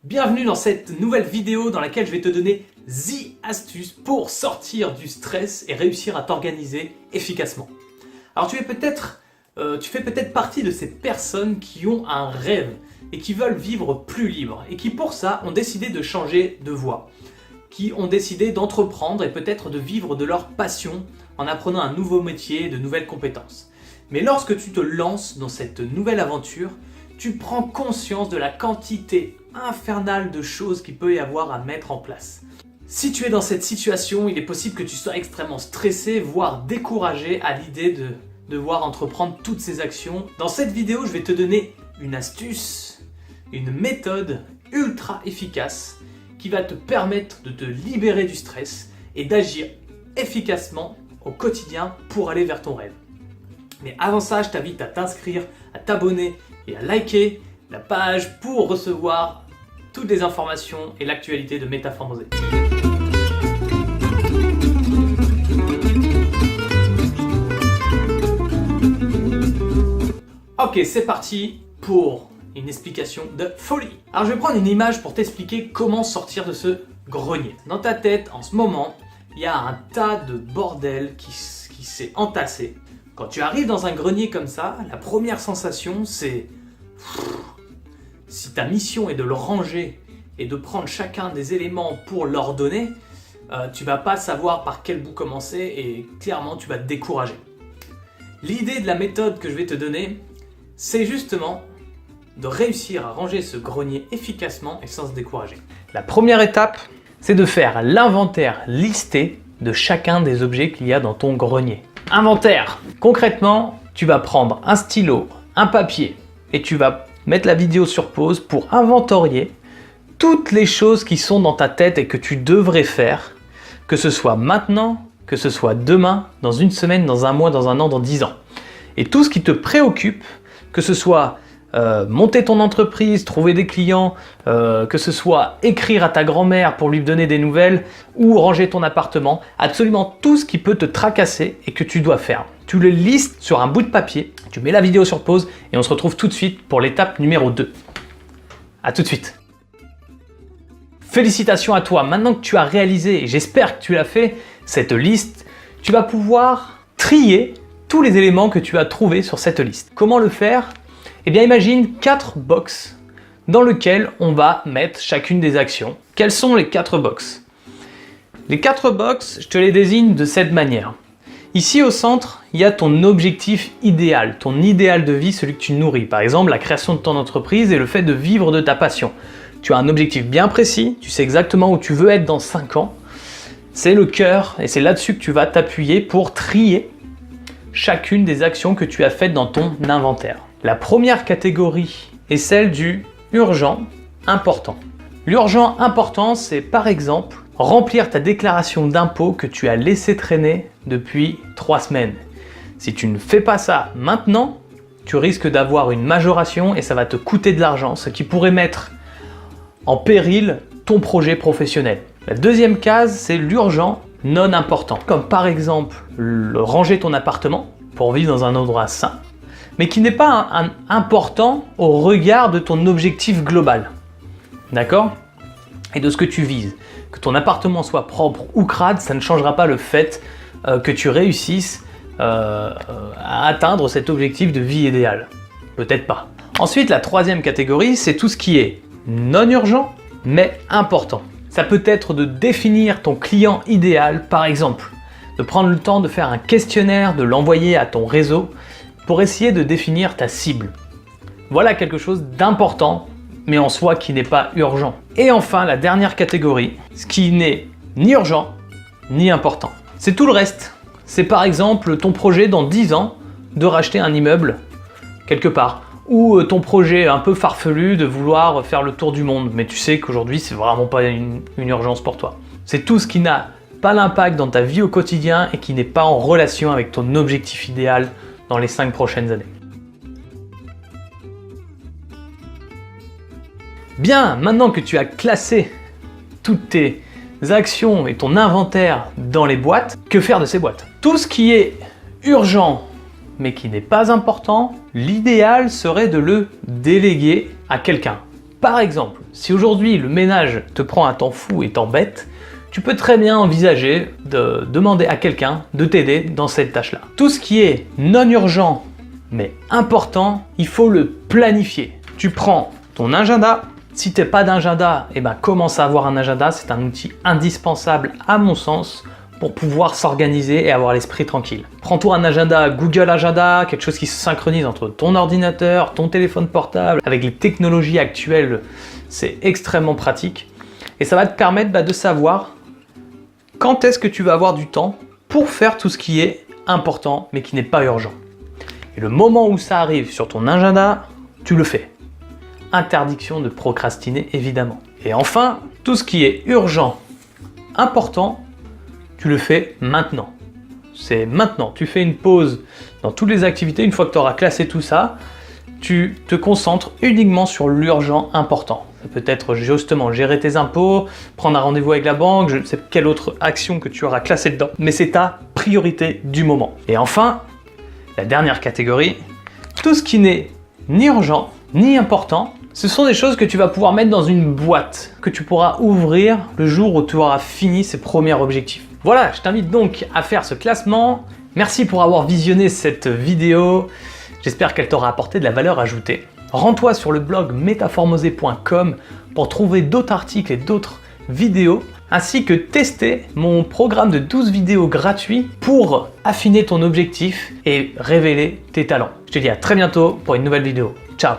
Bienvenue dans cette nouvelle vidéo dans laquelle je vais te donner 10 astuces pour sortir du stress et réussir à t'organiser efficacement. Alors tu fais peut-être partie de ces personnes qui ont un rêve et qui veulent vivre plus libre et qui pour ça ont décidé de changer de voie, qui ont décidé d'entreprendre et peut-être de vivre de leur passion en apprenant un nouveau métier et de nouvelles compétences. Mais lorsque tu te lances dans cette nouvelle aventure, tu prends conscience de la quantité infernale de choses qu'il peut y avoir à mettre en place. Si tu es dans cette situation, il est possible que tu sois extrêmement stressé, voire découragé à l'idée de devoir entreprendre toutes ces actions. Dans cette vidéo, je vais te donner une astuce, une méthode ultra efficace qui va te permettre de te libérer du stress et d'agir efficacement au quotidien pour aller vers ton rêve. Mais avant ça, je t'invite à t'inscrire, à t'abonner et à liker la page pour recevoir toutes les informations et l'actualité de Métamorphosé. Ok, c'est parti pour une explication de folie. Alors je vais prendre une image pour t'expliquer comment sortir de ce grenier. Dans ta tête, en ce moment, il y a un tas de bordel qui s'est entassé. Quand tu arrives dans un grenier comme ça, la première sensation c'est... Si ta mission est de le ranger et de prendre chacun des éléments pour l'ordonner, tu vas pas savoir par quel bout commencer et clairement tu vas te décourager. L'idée de la méthode que je vais te donner, c'est justement de réussir à ranger ce grenier efficacement et sans se décourager. La première étape, c'est de faire l'inventaire listé de chacun des objets qu'il y a dans ton grenier. Inventaire. Concrètement, tu vas prendre un stylo, un papier et tu vas mettre la vidéo sur pause pour inventorier toutes les choses qui sont dans ta tête et que tu devrais faire, que ce soit maintenant, que ce soit demain, dans une semaine, dans un mois, dans un an, dans 10 ans. Et tout ce qui te préoccupe, que ce soit monter ton entreprise, trouver des clients, que ce soit écrire à ta grand-mère pour lui donner des nouvelles ou ranger ton appartement, absolument tout ce qui peut te tracasser et que tu dois faire. Tu le listes sur un bout de papier, tu mets la vidéo sur pause et on se retrouve tout de suite pour l'étape numéro 2. A tout de suite. Félicitations à toi, maintenant que tu as réalisé, et j'espère que tu l'as fait, cette liste, tu vas pouvoir trier tous les éléments que tu as trouvés sur cette liste. Comment le faire ? Eh bien imagine 4 box dans lesquelles on va mettre chacune des actions. Quelles sont les 4 box ? Les 4 box, je te les désigne de cette manière. Ici au centre, il y a ton objectif idéal, ton idéal de vie, celui que tu nourris. Par exemple, la création de ton entreprise et le fait de vivre de ta passion. Tu as un objectif bien précis, tu sais exactement où tu veux être dans 5 ans. C'est le cœur et c'est là-dessus que tu vas t'appuyer pour trier chacune des actions que tu as faites dans ton inventaire. La première catégorie est celle du urgent important. L'urgent important, c'est par exemple remplir ta déclaration d'impôt que tu as laissé traîner depuis 3 semaines. Si tu ne fais pas ça maintenant, tu risques d'avoir une majoration et ça va te coûter de l'argent, ce qui pourrait mettre en péril ton projet professionnel. La deuxième case, c'est l'urgent non important, comme par exemple ranger ton appartement pour vivre dans un endroit sain, mais qui n'est pas important au regard de ton objectif global. D'accord ? Et de ce que tu vises. Que ton appartement soit propre ou crade, ça ne changera pas le fait que tu réussisses à atteindre cet objectif de vie idéal. Peut-être pas. Ensuite, la troisième catégorie, c'est tout ce qui est non urgent, mais important. Ça peut être de définir ton client idéal, par exemple, de prendre le temps de faire un questionnaire, de l'envoyer à ton réseau pour essayer de définir ta cible. Voilà quelque chose d'important, mais en soi qui n'est pas urgent. Et enfin, la dernière catégorie, ce qui n'est ni urgent, ni important. C'est tout le reste. C'est par exemple ton projet dans 10 ans de racheter un immeuble quelque part, ou ton projet un peu farfelu de vouloir faire le tour du monde, mais tu sais qu'aujourd'hui c'est vraiment pas une urgence pour toi. C'est tout ce qui n'a pas l'impact dans ta vie au quotidien et qui n'est pas en relation avec ton objectif idéal dans les 5 prochaines années. Bien, maintenant que tu as classé toutes tes actions et ton inventaire dans les boîtes, que faire de ces boîtes ? Tout ce qui est urgent mais qui n'est pas important, l'idéal serait de le déléguer à quelqu'un. Par exemple, si aujourd'hui le ménage te prend un temps fou et t'embête, tu peux très bien envisager de demander à quelqu'un de t'aider dans cette tâche-là. Tout ce qui est non urgent mais important, il faut le planifier. Tu prends ton agenda. Si tu n'as pas d'agenda, commence à avoir un agenda. C'est un outil indispensable à mon sens pour pouvoir s'organiser et avoir l'esprit tranquille. Prends-toi un agenda Google Agenda, quelque chose qui se synchronise entre ton ordinateur, ton téléphone portable. Avec les technologies actuelles, c'est extrêmement pratique. Et ça va te permettre de savoir quand est-ce que tu vas avoir du temps pour faire tout ce qui est important mais qui n'est pas urgent. Et le moment où ça arrive sur ton agenda, tu le fais. Interdiction de procrastiner, évidemment. Et enfin, tout ce qui est urgent, important, tu le fais maintenant. C'est maintenant. Tu fais une pause dans toutes les activités. Une fois que tu auras classé tout ça, tu te concentres uniquement sur l'urgent important. Ça peut être justement gérer tes impôts, prendre un rendez-vous avec la banque, je ne sais quelle autre action que tu auras classée dedans, mais c'est ta priorité du moment. Et enfin, la dernière catégorie, tout ce qui n'est ni urgent, ni important, ce sont des choses que tu vas pouvoir mettre dans une boîte, que tu pourras ouvrir le jour où tu auras fini ces premiers objectifs. Voilà, je t'invite donc à faire ce classement. Merci pour avoir visionné cette vidéo. J'espère qu'elle t'aura apporté de la valeur ajoutée. Rends-toi sur le blog métamorphosé.com pour trouver d'autres articles et d'autres vidéos, ainsi que tester mon programme de 12 vidéos gratuits pour affiner ton objectif et révéler tes talents. Je te dis à très bientôt pour une nouvelle vidéo. Ciao!